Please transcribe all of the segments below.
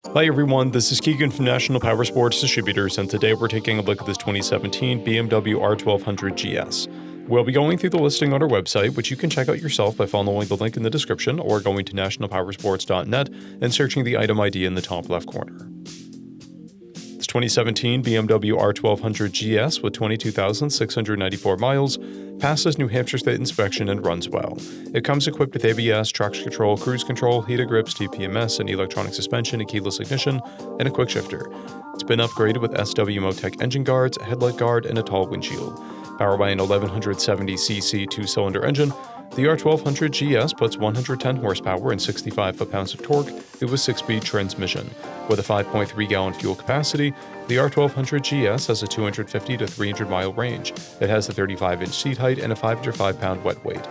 Hi everyone, this is Keegan from National Powersports Distributors, and today we're taking a look at this 2017 BMW R1200GS. We'll be going through the listing on our website, which you can check out yourself by following the link in the description or going to nationalpowersports.net and searching the item ID in the top left corner. This 2017 BMW R1200GS with 22,694 miles passes New Hampshire State inspection and runs well. It comes equipped with ABS, traction control, cruise control, heated grips, TPMS, and electronic suspension, and keyless ignition, and a quick shifter. It's been upgraded with SW Motec engine guards, a headlight guard, and a tall windshield. Powered by an 1170cc two-cylinder engine, the R1200GS puts 110 horsepower and 65 foot-pounds of torque through a 6-speed transmission. With a 5.3-gallon fuel capacity, the R1200GS has a 250 to 300-mile range. It has a 35-inch seat height and a 505-pound wet weight.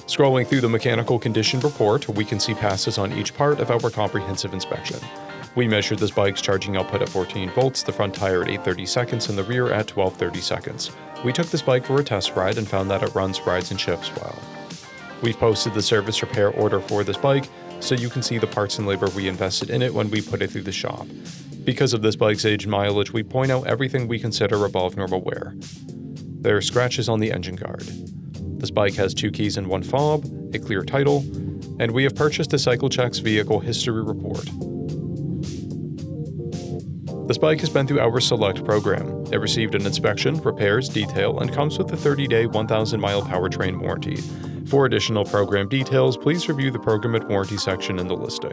Scrolling through the mechanical condition report, we can see passes on each part of our comprehensive inspection. We measured this bike's charging output at 14 volts, the front tire at 830 seconds, and the rear at 1230 seconds. We took this bike for a test ride and found that it runs, rides, and shifts well. We've posted the service repair order for this bike, so you can see the parts and labor we invested in it when we put it through the shop. Because of this bike's age and mileage, we point out everything we consider above normal wear. There are scratches on the engine guard. This bike has 2 keys and 1 fob, a clear title, and we have purchased a CycleCheck's vehicle history report. This bike has been through our Select program. It received an inspection, repairs, detail, and comes with a 30-day, 1,000-mile powertrain warranty. For additional program details, please review the Program and Warranty section in the listing.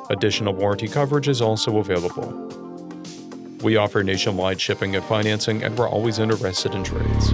Additional warranty coverage is also available. We offer nationwide shipping and financing, and we're always interested in trades.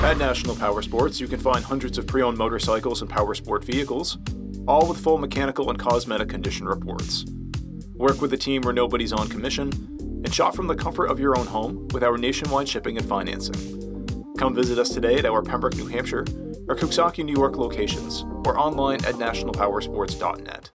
At National Powersports, you can find hundreds of pre-owned motorcycles and powersport vehicles, all with full mechanical and cosmetic condition reports. Work with a team where nobody's on commission, and shop from the comfort of your own home with our nationwide shipping and financing. Come visit us today at our Pembroke, New Hampshire, or Coxsackie, New York locations, or online at nationalpowersports.net.